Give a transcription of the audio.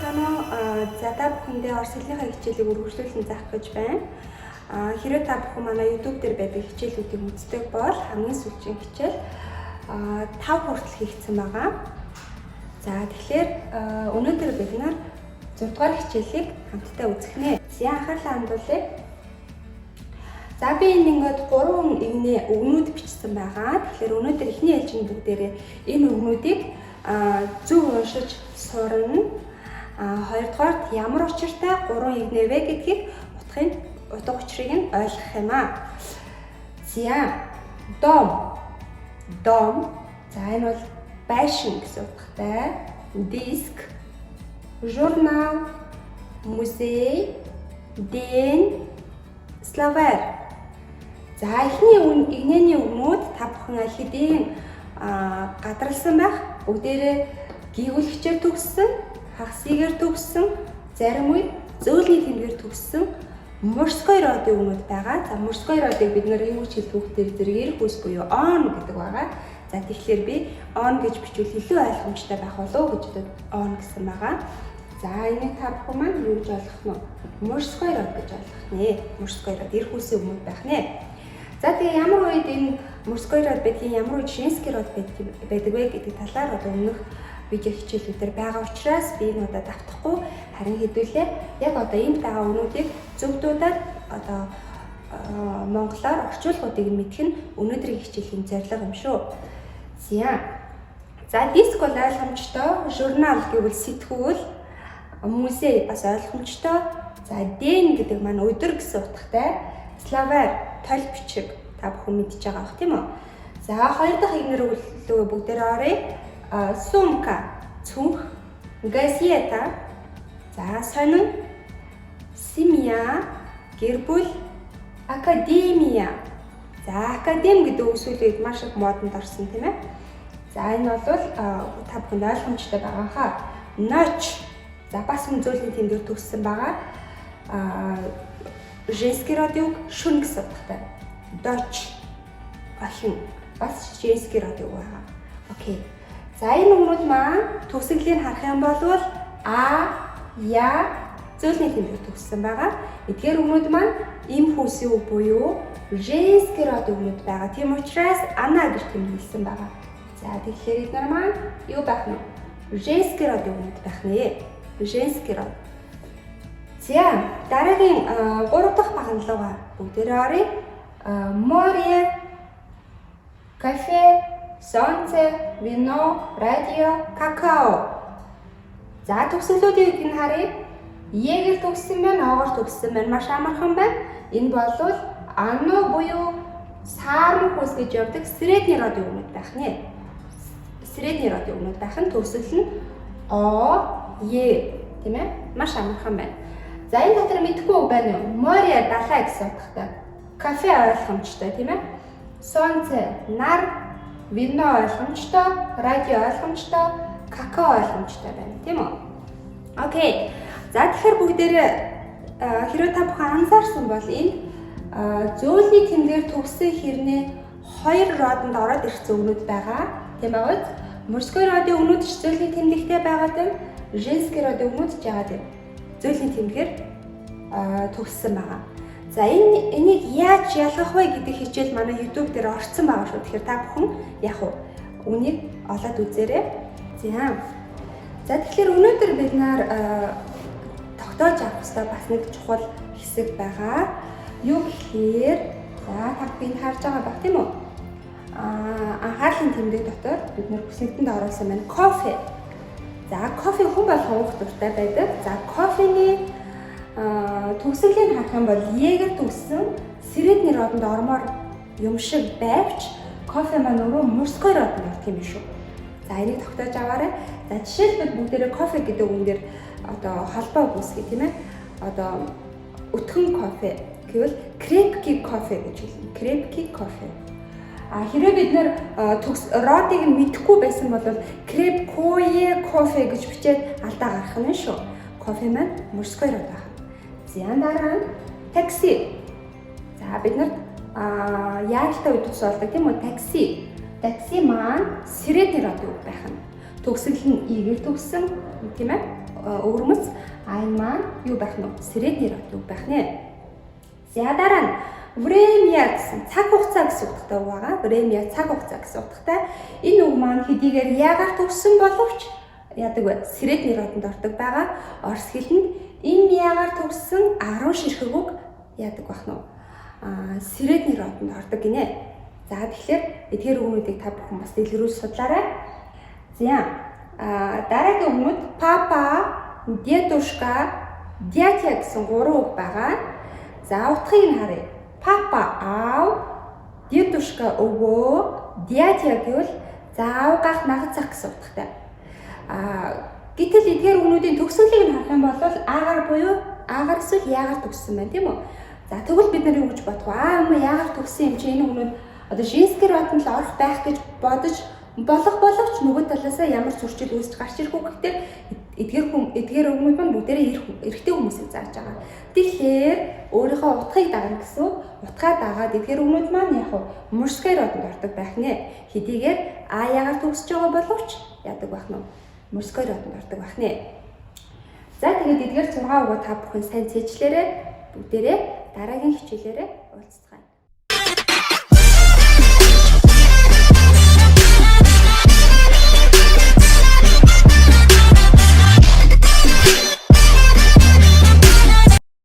байна уу? За та бүхэндээ орос хэлнийхээ хичээлийг үргэлжлүүлэн заах гэж байна. Хэрвээ та бүхэн манай YouTube дээр байдаг хичээлүүдийг үздэг бол хамгийн сүүлийн хичээл 5 хүртэл хийгдсэн байгаа. За тэгэхээр өнөөдөр бид 6 дугаар хичээлийг хамтдаа үзэх нэ. За анхаарлаа хандуулъя. За би энэ ингээд 3 игнээ өгнүүд бичсэн байгаа. Тэгэхээр өнөөдөр эхний ээлжинд бүгдээрээ энэ өгнүүдийг зөв уншиж сурна. Хоёрдугаарт ямар учиртай 3 игнээ вэ гэдгийг утга учирыг нь ойлгох юм аа. За дом. За энэ бол байшин гэсэн утгатай. Диск, журнал, музей, день, словарь. За эхний игнэний өгнүүд та бүхэн аль хэдийн гадралсан байх. Бүгдээрээ гүйгүүлэгчээр төгссөн, хагасыгээр төгссөн, зарим үед зөөлний тэмдгээр төгссөн мужской родын өгнүүд байгаа. За мужской родыг бид нэр юу гэж хэлдэг вэ? Зэрэг хүс буюу on гэдэг байгаа. За тэгэхээр би on гэж бичвэл илүү ойлгомжтой байх болов уу гэж on гэсэн байгаа. За энийг та бүхэн маань юу гэж ойлгох нь? Мужской род гэж ойлгох нэ. Мужской род эрх үсийн өгнүүд байх нэ. За тэгээ ямар үед энэ мужской род байдгийг, ямар үед женский род байдаг вэ гэдэг талаар одоо өмнөх видео хичээлүүдээр байгаа учраас би энэ удаа давтахгүй харин хэдүүлээ. Яг одоо энд байгаа өгнүүдийг зөвдөөдөд одоо монголоор орчуулгуудыг мэдэх нь өнөөдрийн хичээлийн зорилго юм шүү. За диск бол ойлгомжтой, журнал гэвэл сэтгүүл, музей бас ойлгомжтой. За день гэдэг маань өдөр гэсэн утгатай. Словарь тол бичиг та бүхэн мэдж байгаа бох тийм үү? За хоёр дахь игнэр өгүүлэлөө бүгдээрээ оръё. Сумка цүнх, газета. За сонин, семья гэр бүл, академия. За академи гэдэг үг сүүлийн үед маш их модонд орсон тийм ээ. За энэ бол та бүхэнд ойлгомжтой байгаа хаа. Ночь. За бас зөөлний тэмдгээр төгссөн байгаа. Женский родыг шүн гэсэн утгатай. Дочь. Охин. Бас женский родыг байгаа. Окей. За энэ өгнүүд маань төгсгөлийн харах юм бол я зөөлний тэмдгээр төгссөн байгаа. Эдгээр өгнүүд маань им хүсийн үг буюу женский род өгнүүд байгаа. Тийм учраас она гэж тэмдэглэсэн байгаа. За тэгэхээр эдгээр маань юу байх нь? Женский род өгнүүд байх нэ. Женский род. За дараагийн 3 дахь багналгаа бүгдээрээ оръё. Море, кафе, солнце, вино, радио, какао. За төгсгөлүүдийг нь харъя. Егэр төгссөн байна, оогоор төгссөн байна. Маш амархан байна. Энэ бол ано буюу саарн хүс гэж явдаг средний родын өгнүүд байх нэ. Средний родын өгнүүд байх нь төгсгөл нь тийм ээ? Маш амархан байна. За энэ дотор мэдхгүй үг байна уу? Море далай гэсэн утгатай. Кафе ойлгомжтой тийм ээ? Солнце нар, вино ойлгомжтой, радио ойлгомжтой, какао ойлгомжтой байна тийм үү? Окей. За тэгэхээр бүгдээрээ хэрвээ та бүхэн анзаарсан бол энэ зөөлний тэмдгээр төгссөн хэрнээ 2 родонд ороод ирсэн өгнүүд байгаа. Тийм байгааз мужской родын өгнүүд ч зөөлний тэмдэгтэй байгаа юм. Женский родын өгнүүд ч байгаа юм. Зөөлний тэмдгээр төгссөн байгаа. За энийг яаж ялгах вэ гэдэг хичээл манай YouTube дээр орсон байгаа шүү. Тэгэхээр та бүхэн яг үнийг олоод үзээрэй. За тэгэхээр өнөөдөр бид тогтоож авах хэрэгтэй бас нэг чухал хэсэг байгаа. Юу гэхээр за та бүхэн харж байгаа баг тийм үү? Анхаарлын тэмдэг дотор бид бүсэгдэнд оруулсан байна. Кофе. За кофе хүн болгон уух дуртай байдаг. За кофений төгсгөлийн харах юм бол егэр төгссөн средний родонд ормоор юм шиг байвч кофе маань өөрөө мужской родонд ордог юм шүү. За энийг тогтоож аваарай. За жишээлбэл бүгдээрээ кофе гэдэг үгэн дээр одоо холбоо үүсгэх тийм ээ. Одоо өтгөн кофе гэвэл крепкий кофе гэж хэлнэ. Крепкий кофе. Хэрвээ бид нэр родыг мэдэхгүй байсан бол крепкое кофе гэж бичээд алдаа гарах нь шүү. Кофе маань мужской род байна. За дараа нь такси. За бид нар яалтаа үед тусалдаг тийм үү? Такси маань средний род байх нь. Төгсгөл нь игээр төгссөн тийм ээ? өвөрмөц айн маань юу байх нь средний род үг байх нэ. За дараа нь время гэсэн цаг хугацаа гэсэн утгатай үг байгаа. Время цаг хугацаа гэсэн утгатай. Энэ үг маань хэдийгээр яагаар төгссөн боловч яадаг вэ? Средний родонд ордог байгаа. Орос хэлэнд энэ яагаар төгссөн 10 ширхэг үг яадаг байх нь средний родонд ордог гинэ. За тэгэхээр эдгээр үгнүүдийг та бүхэн бас дэлгэрүүлж судлаарай. За дараагийн үгнүүд папа, дедушка, дядя гэсэн 3 үг байгаа. За утгыг нь харъя. Папа аав, дедушка өвөө, дядя гэвэл заав гах нагацах гэсэн утгатай. Гэтэл эдгээр үгнүүдийн төгсгөлийг нь харах юм бол аагаар буюу аагаар эсвэл яагаар төгссөн байна тийм үү? За тэгвэл бид нар юу гэж бодох вэ? Яагаар төгссөн юм чи энэ үгнүүд одоо женский родонд л орох байх гэж бодож боловч нөгөө талаасаа ямар зөрчил үүсч гарч ирэх үг гэхээр эдгээр үгнүүд маань бүгдээрээ эрэгтэй хүмүүсийг зааж байгаа. Тэгэхээр өөрийнхөө утгыг дагна гэсэн утгаа дагаад эдгээр үгнүүд маань яг мужской родонд ордог байх нэ. Хэдийгээр яагаар төгсөж байгаа боловч яадаг байх нь мужской родонд ордог байх нэ. За тэгээд эдгээр 6 үгөө та бүхэн сайн цээжлээрэй. Бүгдээрээ дараагийн хичээлээрээ уулзъя.